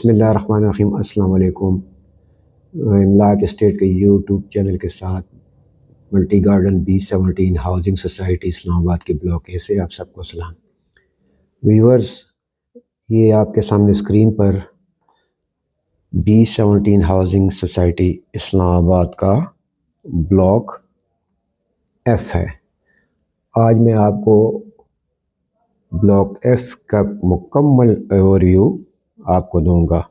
बिस्मिल्लाहिर्रहमानिर्रहीम। अस्सलाम वालेकुम। इमलाक स्टेट के यूट्यूब चैनल के साथ multi garden B17 housing society Islamabad के ब्लॉक ए से आप सबको सलाम। व्यूअर्स, ये आपके सामने स्क्रीन पर B17 हाउसिंग सोसाइटी इस्लामाबाद का ब्लॉक F है। आज मैं आपको ब्लॉक F का मुकम्मल ओवरव्यू आपको दूंगा।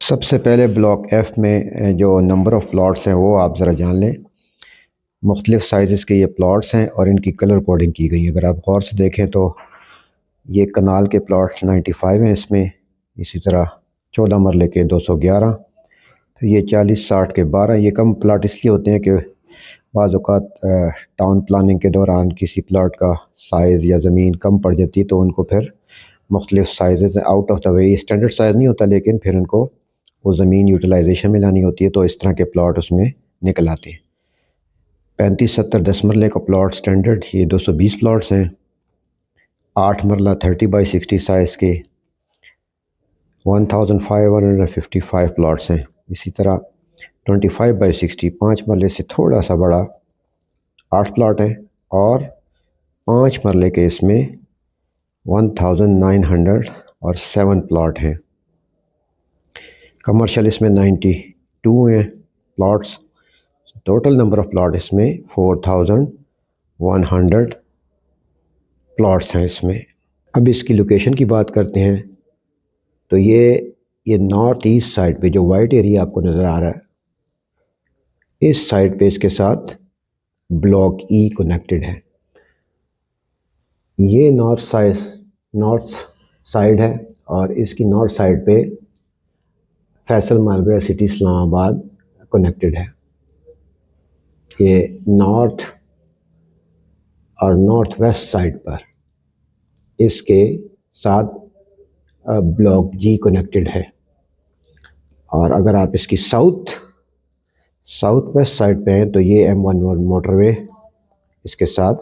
सबसे पहले ब्लॉक F में जो नंबर ऑफ़ प्लॉट्स हैं वो आप ज़रा जान लें। मुख्तलिफ़ साइज़ के ये प्लॉट्स हैं और इनकी कलर कोडिंग की गई है। अगर आप गौर से देखें तो ये कनाल के प्लॉट्स 95 हैं इसमें, इसी तरह 14 मरले के 211, फिर ये 40-60 के 12। ये कम प्लाट इसलिए होते हैं कि बाज़ औक़ात टाउन प्लानिंग के दौरान किसी प्लाट का साइज़ या ज़मीन कम पड़ जाती है तो उनको फिर मुख्तलिफ़ size out of the way, standard size नहीं होता लेकिन फिर उनको वो ज़मीन यूटिलाइजेशन में लानी होती है, तो इस तरह के प्लॉट उसमें निकल आते हैं। 35-70 10 मरले का प्लॉट स्टैंडर्ड, ये 220 प्लॉट्स हैं। 8 मरला 30x60 साइज़ के 1555 प्लॉट्स हैं। इसी तरह 25x60 5 मरले से थोड़ा सा बड़ा 8 प्लॉट है और 5 मरले के इसमें 1907 प्लॉट हैं। कमर्शियल इसमें 92 हैं plots. Total number of plot इसमें 4100 प्लॉट्स हैं इसमें। अब इसकी लोकेशन की बात करते हैं तो ये नॉर्थ ईस्ट साइड पे जो वाइट एरिया आपको नज़र आ रहा है, इस साइड पे इसके साथ ब्लॉक E कनेक्टेड है। ये नॉर्थ साइड है और इसकी नॉर्थ साइड पे फैसल मालबरा सिटी इस्लामाबाद कनेक्टेड है। ये नॉर्थ और नॉर्थ वेस्ट साइड पर इसके साथ ब्लॉक G कनेक्टेड है। और अगर आप इसकी साउथ वेस्ट साइड पे हैं तो ये M11 मोटरवे इसके साथ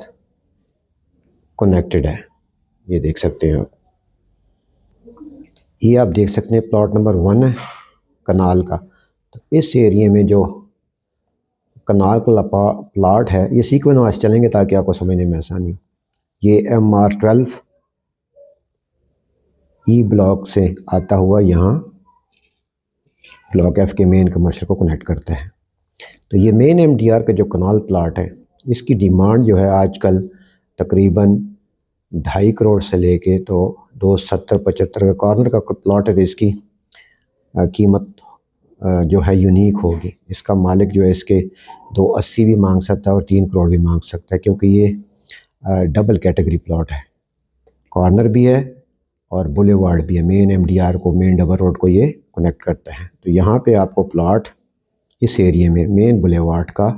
कनेक्टेड है। ये देख सकते हैं आप। ये आप देख सकते हैं प्लॉट नंबर 1 है कनाल का। तो इस एरिया में जो कनाल का प्लॉट है, ये सीक्वेंस वाइज चलेंगे ताकि आपको समझने में आसानी हो। ये MR12 ई ब्लॉक से आता हुआ यहाँ ब्लॉक F के मेन कमर्शियल को कनेक्ट करता है। तो ये मेन MDR का जो कनाल प्लाट है, इसकी डिमांड जो है आजकल तकरीबन 2.5 करोड़ से लेके तो 270-75 का कॉर्नर का प्लॉट है। तो इसकी कीमत जो है यूनिक होगी। इसका मालिक जो है इसके 280 भी मांग सकता है और 3 करोड़ भी मांग सकता है, क्योंकि ये डबल कैटेगरी प्लॉट है, कॉर्नर भी है और बुलेवार्ड भी है। मेन MDR को, मेन डबल रोड को ये कनेक्ट करता है। तो यहाँ पे आपको प्लॉट इस एरिया में मेन बुलेवार्ड का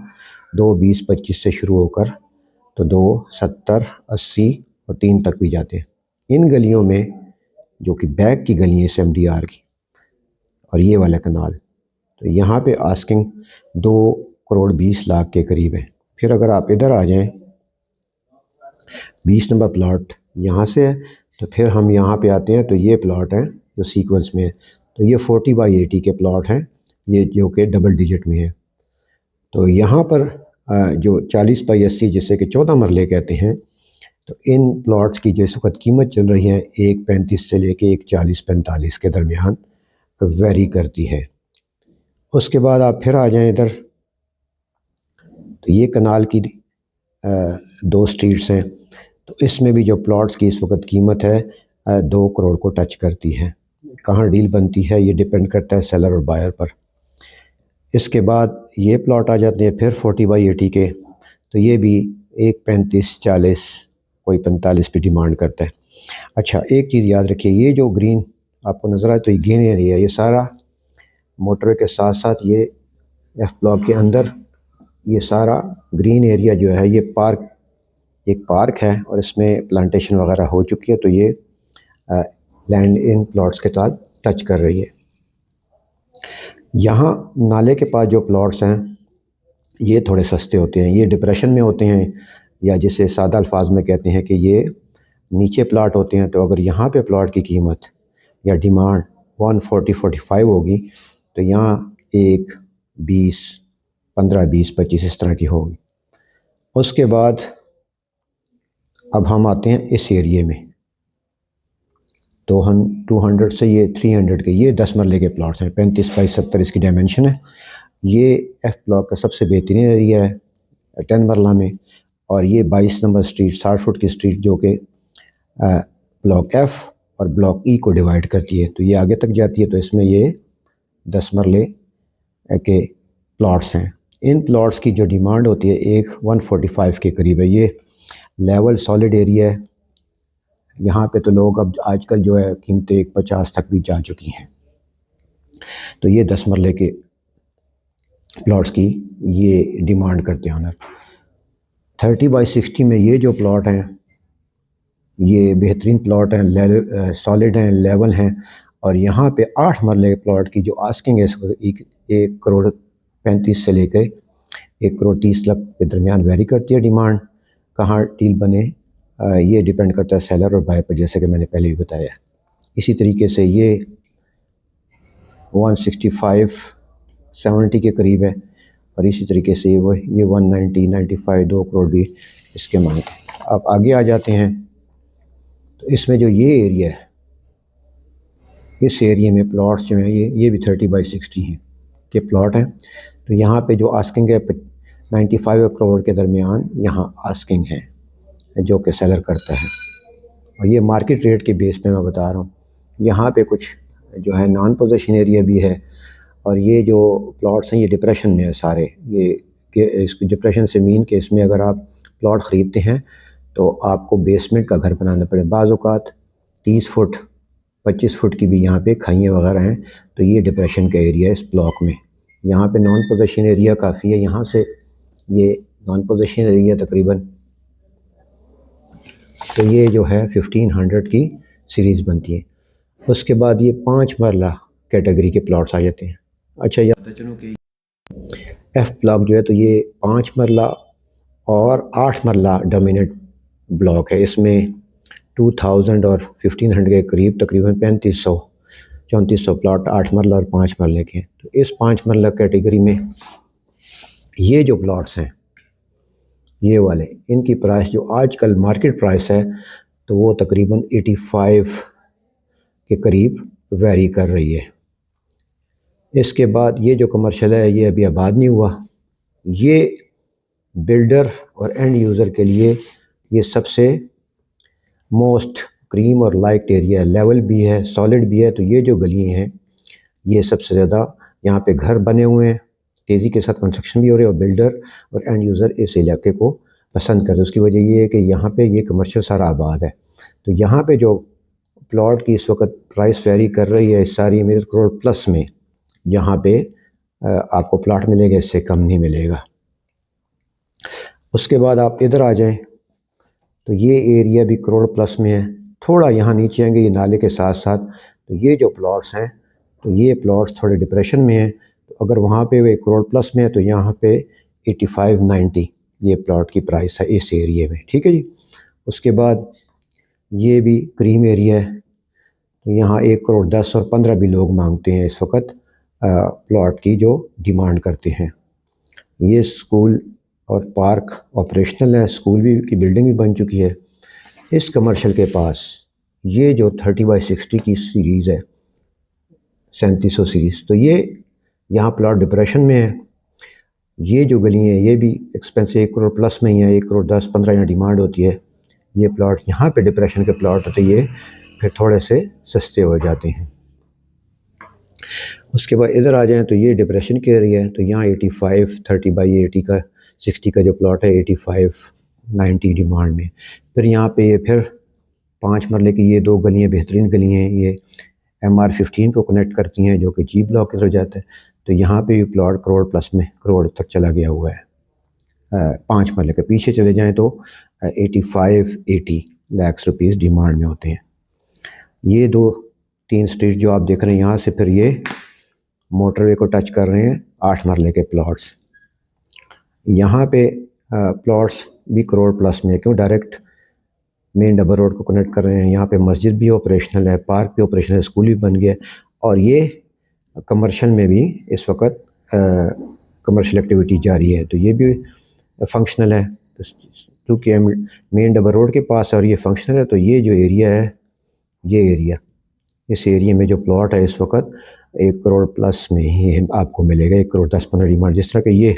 220-25 से शुरू होकर तो 270-80 और 3 तक भी जाते हैं। इन गलियों में जो कि बैक की गली है इस MDR की और ये वाला कनाल, तो यहाँ पे आस्किंग 2 करोड़ 20 लाख के करीब है। फिर अगर आप इधर आ जाएं, 20 नंबर प्लॉट यहाँ से है, तो फिर हम यहाँ पे आते हैं तो ये प्लॉट है जो सीक्वेंस में है। तो ये 40x80 के प्लॉट हैं, ये जो कि डबल डिजिट में है। तो यहाँ पर जो 40x80 जिसे कि 14 मरले कहते हैं, तो इन प्लॉट्स की जो इस वक्त कीमत चल रही है 1.35 से लेके 1.40-45 के दरमियान वेरी करती है। उसके बाद आप फिर आ जाएं इधर, तो ये कनाल की 2 स्ट्रीट्स हैं। तो इसमें भी जो प्लॉट्स की इस वक्त कीमत है 2 करोड़ को टच करती है। कहाँ डील बनती है ये डिपेंड करता है सेलर और बायर पर। इसके बाद ये प्लॉट आ जाते हैं फिर 40x80 के, तो ये भी 1.35-40 कोई 45 पे डिमांड करता है। अच्छा, एक चीज़ याद रखिए, ये जो ग्रीन आपको नज़र आए तो ये ग्रीन एरिया, ये सारा मोटरवे के साथ साथ ये F ब्लॉक के अंदर ये सारा ग्रीन एरिया जो है ये एक पार्क है और इसमें प्लांटेशन वगैरह हो चुकी है। तो ये लैंड इन प्लॉट्स के साथ टच कर रही है। यहाँ नाले के पास जो प्लॉट्स हैं ये थोड़े सस्ते होते हैं, ये डिप्रेशन में होते हैं, या जिसे सादा अल्फाज में कहते हैं कि ये नीचे प्लाट होते हैं। तो अगर यहाँ पे प्लाट की कीमत या डिमांड 140-45 होगी तो यहाँ 1, 20, 15, 20, 25 इस तरह की होगी। उसके बाद अब हम आते हैं इस एरिए में, तो हम 200 से ये 300 के ये 10 मरले के प्लॉट्स हैं। 35 बाई 70 इसकी डायमेंशन है। ये एफ ब्लॉक का सबसे बेहतरीन एरिया है 10 मरला में, और ये 22 नंबर स्ट्रीट 60 फुट की स्ट्रीट जो कि ब्लॉक एफ और ब्लॉक ई को डिवाइड करती है, तो ये आगे तक जाती है। तो इसमें ये 10 मरले के प्लॉट्स हैं। इन प्लॉट्स की जो डिमांड होती है एक 145 के करीब है। ये लेवल सॉलिड एरिया है। यहाँ पे तो लोग अब आजकल जो है कीमतें 150 तक भी जा चुकी हैं। तो ये 10 मरले के प्लॉट्स की ये डिमांड करते हैं ऑनर। 30 बाई 60 में ये जो प्लॉट हैं ये बेहतरीन प्लॉट हैं, सॉलिड हैं, लेवल हैं। और यहाँ पे 8 मरले प्लॉट की जो आस्किंग है 1 करोड़ 35 से लेकर 1 करोड़ 30 लाख के दरमियान वेरी करती है डिमांड। कहाँ डील बने ये डिपेंड करता है सेलर और बायर पर, जैसे कि मैंने पहले भी बताया। इसी तरीके से ये 165-70 के करीब है, और इसी तरीके से ये 190-95 2 करोड़ भी इसके मांग। अब आगे आ जाते हैं, तो इसमें जो ये एरिया है इस एरिया में प्लॉट्स जो हैं ये भी 30 बाई 60 हैं के प्लॉट हैं। तो यहाँ पे जो आस्किंग है 95 करोड़ के दरमियान यहाँ आस्किंग है जो कि सेलर करता है, और ये मार्केट रेट के बेस पे मैं बता रहा हूँ। यहाँ पे कुछ जो है नॉन पोजीशन एरिया भी है, और ये जो प्लॉट्स हैं ये डिप्रेशन में है सारे। ये इस डिप्रेशन से मीन के इसमें अगर आप प्लॉट ख़रीदते हैं तो आपको बेसमेंट का घर बनाना पड़े। बाज़ औक़ात 30 फुट 25 फुट की भी यहाँ पे खाइयाँ वगैरह हैं। तो ये डिप्रेशन का एरिया है इस ब्लॉक में। यहाँ पे नॉन पोजीशन एरिया काफ़ी है। यहाँ से ये नॉन पोजीशन एरिया तकरीबन, तो ये जो है 1500 की सीरीज़ बनती है। उसके बाद ये 5 मरला कैटेगरी के प्लॉट्स आ जाते हैं। अच्छा, याद है चलो कि एफ ब्लॉक जो है तो ये 5 मरला और 8 मरला डोमिनेट ब्लॉक है। इसमें 2000 और 1500 के करीब तकरीबन 3500-3400 प्लॉट 8 मरला और 5 मरले के हैं। तो इस 5 मरला कैटेगरी में ये जो प्लॉट्स हैं ये वाले, इनकी प्राइस जो आजकल मार्केट प्राइस है तो वो तकरीबन 85 के करीब वेरी कर रही है। इसके बाद ये जो कमर्शियल है ये अभी आबाद नहीं हुआ। ये बिल्डर और एंड यूज़र के लिए ये सबसे मोस्ट क्रीम और लाइट एरिया है। लेवल भी है, सॉलिड भी है। तो ये जो गलियाँ हैं ये सबसे ज़्यादा यहाँ पे घर बने हुए हैं, तेज़ी के साथ कंस्ट्रक्शन भी हो रही है, और बिल्डर और एंड यूज़र इस इलाके को पसंद करते हैं। उसकी वजह ये है कि यहाँ पे ये कमर्शियल सारा आबाद है। तो यहाँ पे जो प्लॉट की इस वक्त प्राइस वेरी कर रही है सारी मेरे करोड़ प्लस में, यहाँ पे आपको प्लॉट मिलेगा, इससे कम नहीं मिलेगा। उसके बाद आप इधर आ जाएं तो ये एरिया भी करोड़ प्लस में है। थोड़ा यहाँ नीचे आएंगे ये नाले के साथ साथ, तो ये जो प्लॉट्स हैं तो ये प्लॉट्स थोड़े डिप्रेशन में हैं। तो अगर वहाँ पे वे करोड़ प्लस में है तो यहाँ पे 85-90 ये प्लॉट की प्राइस है इस एरिया में। ठीक है जी। उसके बाद ये भी क्रीम एरिया है, तो यहाँ 1 करोड़ 10 और 15 भी लोग मांगते हैं इस वक्त प्लॉट की जो डिमांड करते हैं। ये स्कूल और पार्क ऑपरेशनल है, स्कूल भी की बिल्डिंग भी बन चुकी है। इस कमर्शियल के पास ये जो 30 बाई 60 की सीरीज़ है 3700 सीरीज़, तो ये यहाँ प्लॉट डिप्रेशन में है। ये जो गली हैं ये भी एक्सपेंसिव 1 करोड़ प्लस में ही है। 1 करोड़ 10 15 यहाँ डिमांड होती है। ये प्लॉट यहाँ पे डिप्रेशन के प्लॉट होते ये फिर थोड़े से सस्ते हो जाते हैं। उसके बाद इधर आ जाएं तो ये डिप्रेशन के एरिया है। तो यहाँ 85 30 बाई 80 का 60 का जो प्लॉट है 85-90 डिमांड में। फिर यहाँ पे ये फिर 5 मरले की ये 2 गलियाँ बेहतरीन गलियाँ हैं। ये MR15 को कनेक्ट करती हैं जो कि जी ब्लॉक की तरफ जाता है। तो यहाँ पे भी प्लॉट करोड़ प्लस में, करोड़ तक चला गया हुआ है। 5 मरले के पीछे चले जाएँ तो 85-80 लाख रुपीज़ डिमांड में होते हैं। ये 2-3 स्ट्रीट जो आप देख रहे हैं यहाँ से फिर ये मोटरवे को टच कर रहे हैं 8 मरले के प्लॉट्स। यहाँ पे प्लॉट्स भी करोड़ प्लस में, क्यों डायरेक्ट मेन डबल रोड को कनेक्ट कर रहे हैं। यहाँ पे मस्जिद भी ऑपरेशनल है, पार्क भी ऑपरेशनल है, स्कूल भी बन गया और ये कमर्शियल में भी इस वक्त कमर्शियल एक्टिविटी जारी है, तो ये भी फंक्शनल है। तो क्योंकि मेन डबल रोड के पास है और ये फंक्शनल है, तो ये जो एरिया है, ये एरिया, इस एरिया में जो प्लॉट है इस वक्त 1 करोड़ प्लस में ही आपको मिलेगा, 1 करोड़ 10-15 डिमांड। जिस तरह के ये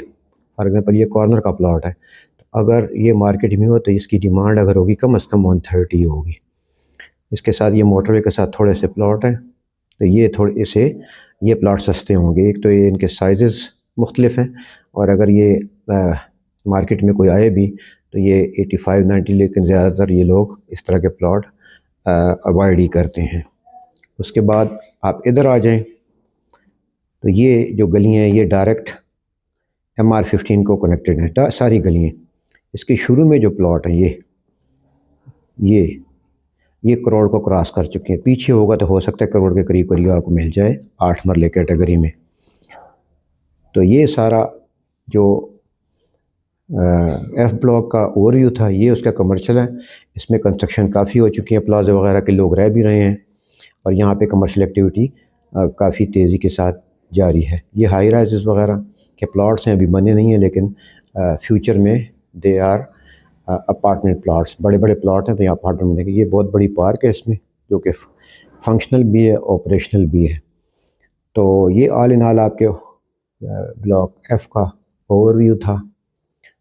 फॉर एग्जांपल ये कॉर्नर का प्लॉट है, तो अगर ये मार्केट में हो तो इसकी डिमांड अगर होगी कम से कम 130 होगी। इसके साथ ये मोटरवे के साथ थोड़े से प्लॉट हैं, तो ये थोड़े इसे ये प्लॉट सस्ते होंगे। एक तो ये इनके साइज़ मुख्तलिफ हैं और अगर ये मार्केट में कोई आए भी तो ये 85-90, लेकिन ज़्यादातर ये लोग इस तरह के प्लॉट अवॉइड ही करते हैं। उसके बाद आप इधर आ जाएं तो ये जो गलियाँ हैं ये डायरेक्ट MR15 को कनेक्टेड हैं, सारी गलियाँ। इसके शुरू में जो प्लॉट हैं ये करोड़ को क्रॉस कर चुके हैं। पीछे होगा तो हो सकता है करोड़ के करीब करीब आपको मिल जाए 8 मरले कैटेगरी में। तो ये सारा जो F ब्लॉक का ओवरव्यू था, ये उसका कमर्शियल है। इसमें कंस्ट्रक्शन काफ़ी हो चुकी है, प्लाजा वगैरह के लोग रह भी रहे हैं और यहाँ पे कमर्शियल एक्टिविटी काफ़ी तेज़ी के साथ जारी है। ये हाई राइजेस वगैरह के प्लॉट्स हैं, अभी बने नहीं हैं, लेकिन फ्यूचर में दे आर अपार्टमेंट प्लॉट्स, बड़े बड़े प्लॉट हैं तो यहाँ अपार्टमेंट बनेंगे। ये बहुत बड़ी पार्क है इसमें, जो कि फंक्शनल भी है, ऑपरेशनल भी है। तो ये ऑल इन ऑल आपके ब्लॉक F का ओवरव्यू था।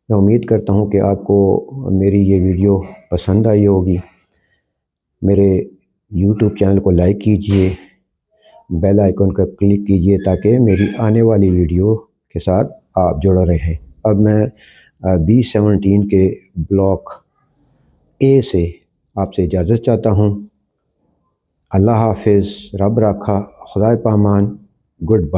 मैं उम्मीद करता हूँ कि आपको मेरी ये वीडियो पसंद आई होगी। मेरे YouTube चैनल को लाइक कीजिए, बेल आइकन का क्लिक कीजिए ताकि मेरी आने वाली वीडियो के साथ आप जुड़े रहें। अब मैं B17 के ब्लॉक A से आपसे इजाज़त चाहता हूँ। अल्लाह हाफिज़, रब रखा, खुदा पामान, गुड बाय।